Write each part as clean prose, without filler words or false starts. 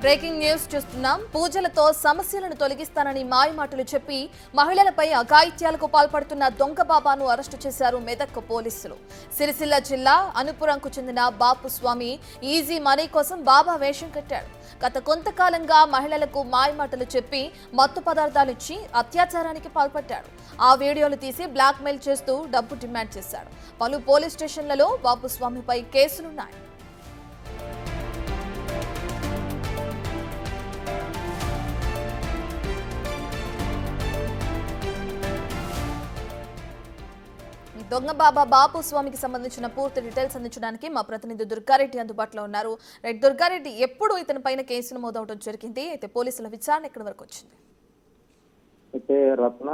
Breaking news చూస్తున్నాం. పూజలతో సమస్యలను తొలగిస్తానని మాయమాటలు చెప్పి మహిళలపై అఘాయిత్యాలకు పాల్పడుతున్న దొంగ బాబాను అరెస్టు చేశారు మెదక్ పోలీసులు. సిరిసిల్ల జిల్లా అనుపురంకు చెందిన బాపు స్వామి ఈజీ మనీ కోసం బాబా వేషం కట్టాడు. గత కొంతకాలంగా మహిళలకు మాయమాటలు చెప్పి మత్తు పదార్థాలిచ్చి అత్యాచారానికి పాల్పడ్డాడు. ఆ వీడియోలు తీసి బ్లాక్మెయిల్ చేస్తూ డబ్బు డిమాండ్ చేశాడు. పలు పోలీస్ స్టేషన్లలో బాపు స్వామిపై కేసులున్నాయి. దొంగ బాబా బాపు స్వామికి సంబంధించిన పూర్తి డీటెయిల్స్ అందించడానికి మా ప్రతినిధి దుర్గారెడ్డి అందుబాటులో ఉన్నారు. రైట్ దుర్గారెడ్డి, ఎప్పుడు ఇతని పైన కేసు నమోదవడం జరిగింది? అయితే పోలీసుల విచారణ ఎక్కడి వరకు వచ్చింది? అయితే రత్న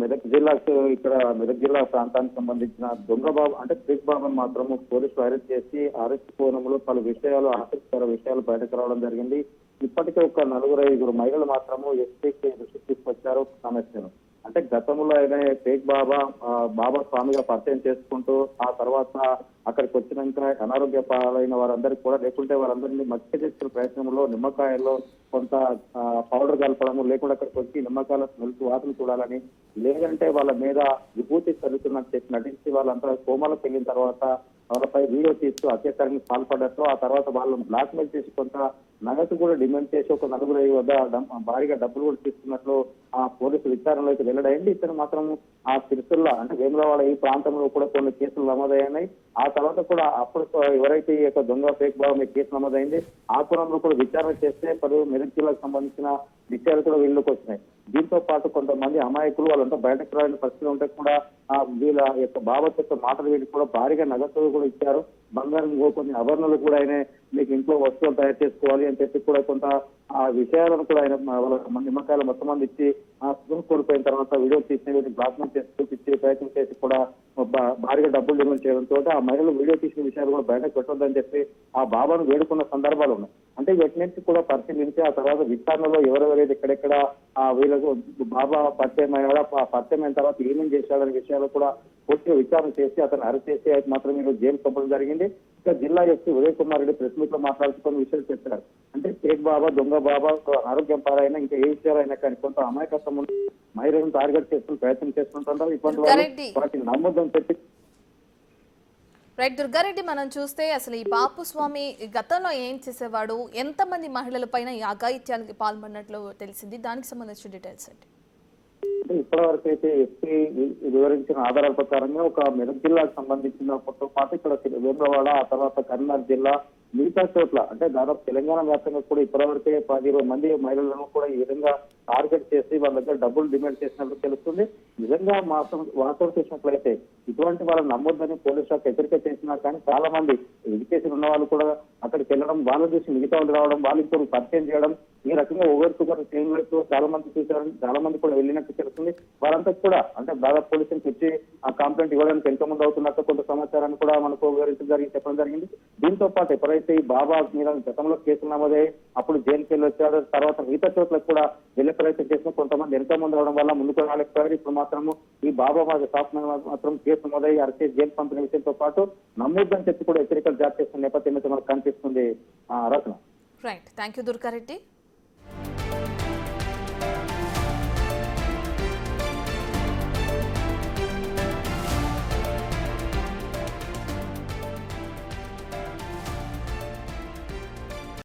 మెదక్ జిల్లాకు ఇక్కడ మెదక్ జిల్లా ప్రాంతానికి సంబంధించిన దొంగ బాబు అంటే క్రిక్ బాబును మాత్రము పోలీసులు అరెస్ట్ చేసి అరెస్ట్ కోణంలో పలు విషయాలు ఆసక్తికర విషయాలు బయటకు రావడం జరిగింది. ఇప్పటికే ఒక 4-5 మహిళలు మాత్రము ఎస్పీకి దృష్టికి తీసుకొచ్చారు సమస్యను. అంటే గతంలో ఆయన ఫేక్ బాబా స్వామిగా పరిచయం చేసుకుంటూ ఆ తర్వాత అక్కడికి వచ్చినాక అనారోగ్య పాలైన వారందరికీ కూడా లేకుంటే వారందరినీ మధ్య చేసుకునే ప్రయత్నంలో నిమ్మకాయల్లో కొంత పౌడర్ కలపడము, లేకుండా అక్కడికి వచ్చి నిమ్మకాయల స్మెల్స్ వాసన చూడాలని, లేదంటే వాళ్ళ మీద విభూతి చల్లుతున్నట్టు చెప్పి నటించి వాళ్ళంతా కోమాలకు వెళ్ళిన తర్వాత వాళ్ళపై వీడియో తీస్తూ అత్యాచారానికి పాల్పడ్డట్టు ఆ తర్వాత వాళ్ళని బ్లాక్మెయిల్ చేసి కొంత నగదు కూడా డిమాండ్ చేసి ఒక 4 వద్ద భారీగా డబ్బులు కూడా తీసుకున్నట్లు ఆ పోలీసు విచారణలో అయితే వెల్లడైంది. ఇతను మాత్రం ఆ సిరిసిల్ల అంటే వేములవాడ ఈ ప్రాంతంలో కూడా కొన్ని కేసులు నమోదయ్యాయి. ఆ తర్వాత కూడా అప్పుడు ఎవరైతే ఈ యొక్క దొంగ ఫేక్ బాబు మీద కేసు నమోదైంది ఆ కోణంలో కూడా విచారణ చేస్తే పలు మెదక్ జిల్లాకు సంబంధించిన విషయాలు కూడా వీళ్ళకి వచ్చినాయి. దీంతో పాటు కొంతమంది అమాయకులు వాళ్ళంతా బయటకు రాని పరిస్థితి ఉంటే కూడా వీళ్ళ యొక్క బాబత్ యొక్క మాటలు వీళ్ళు కూడా భారీగా నగదు కూడా ఇచ్చారు. బంగారం కొన్ని ఆభరణాలు కూడా ఆయన మీకు ఇంట్లో వస్తువులు తయారు చేసుకోవాలి అని చెప్పి కూడా కొంత ఆ విషయాలను కూడా ఆయన వాళ్ళ నిమ్మకాయలు మొత్తం మంది ఇచ్చి కోల్పోయిన తర్వాత వీడియో తీసిన బ్లాక్మెయిల్ చేసి చూపించి ప్రయత్నం చేసి కూడా భారీగా డబ్బులు డిమాండ్ చేయడంతో ఆ మహిళలు వీడియో తీసిన విషయాలు కూడా బయటకు పెట్టొద్దని చెప్పి ఆ బాబాను వేడుకున్న సందర్భాలు ఉన్నాయి. అంటే వీటిని కూడా పరిశీలించి ఆ తర్వాత విచారణలో ఎవరెవరైతే ఎక్కడెక్కడ వీళ్ళకు బాబా పరిచయం అయ్యాడో పరిచయం అయిన తర్వాత ఏమేమి చేశాడనే విషయాలు కూడా పూర్తిగా విచారణ చేసి అతను అరెస్ట్ చేసి అయితే మాత్రం ఈరోజు జైలు పంపడం జరిగింది. ఇంకా జిల్లా SP Uday Kumar Reddy press meet లో మాట్లాడుతున్న విషయాలు చెప్పారు. అంటే ఫేక్ బాబా దొంగ బాబా ఆరోగ్యం పాలైనా ఇంకా ఏ విషయాలైనా కానీ కొంత అమాయకత్వం ఉండి మహిళలను టార్గెట్ చేసుకుని ప్రయత్నం చేసుకుంటుంటారు. ఇటువంటి వాటిని నమ్మొద్దని చెప్పి రైట్ దుర్గారెడ్డి, మనం చూస్తే అసలు ఈ బాపు స్వామి గతంలో ఏం చేసేవాడు, ఎంతమంది మహిళల పైన ఈ అఘాయిత్యానికి పాల్పడినట్లు తెలిసింది, దానికి సంబంధించిన డీటెయిల్స్ అండి. అంటే ఇప్పటి వరకు అయితే ఎస్పీ వివరించిన ఆధారాల ప్రకారంగా ఒక మెదక్ జిల్లాకు సంబంధించిన పాటు ఇక్కడ వేములవాడ ఆ తర్వాత కరీంనగర్ జిల్లా మిగతా చోట్ల అంటే దాదాపు తెలంగాణ వ్యాప్తంగా కూడా ఇప్పటివరకే 10-20 మంది మహిళలను కూడా ఈ విధంగా టార్గెట్ చేసి వాళ్ళ దగ్గర డబ్బులు డిమాండ్ చేసినట్లు తెలుస్తుంది. నిజంగా వాస్తవం చూసినట్లయితే ఇటువంటి వాళ్ళని నమ్మొద్దని పోలీసు శాఖ హెచ్చరిక చేసినా కానీ చాలా మంది ఎడ్యుకేషన్ ఉన్న వాళ్ళు కూడా అక్కడికి వెళ్ళడం, వాళ్ళు చూసి మిగతా వాళ్ళు రావడం, వాళ్ళు ఇంకొకరు పరిచయం చేయడం, ఈ రకంగా ఒకరికొకరు చేయడంతో చాలా మంది చూసారని చాలా మంది కూడా వెళ్ళినట్టు తెలుస్తుంది. వారంతా కూడా అంటే దాదాపు పోలీసులకు వచ్చి ఆ కంప్లైంట్ ఇవ్వడానికి ఎంత మంది అవుతున్నట్టు కొంత సమాచారాన్ని కూడా మనకు వివరించడం చెప్పడం జరిగింది. దీంతో పాటు ఎప్పుడైతే ఈ బాబా మీద గతంలో కేసులు నమోదయ్యాయి, అప్పుడు జైలుకి వెళ్ళి వచ్చారు, తర్వాత మిగతా చోట్ల కూడా వెళ్ళే ప్రయత్నం చేసిన కొంతమంది ఎంతో మంది రావడం వల్ల ముందుకు రాలేకపోయారు. ఇప్పుడు మాత్రము ఈ బాబా షాప్ మాత్రం కేసు నమోదయ్యి అరెస్ట్ చేసి జైలు పంపిన విషయంతో పాటు నమ్మొద్దని చెప్పి కూడా హెచ్చరికలు జారీ చేస్తున్న నేపథ్యం అయితే మనకు కనిపిస్తుంది. రచన. Right, thank you Durga Reddy.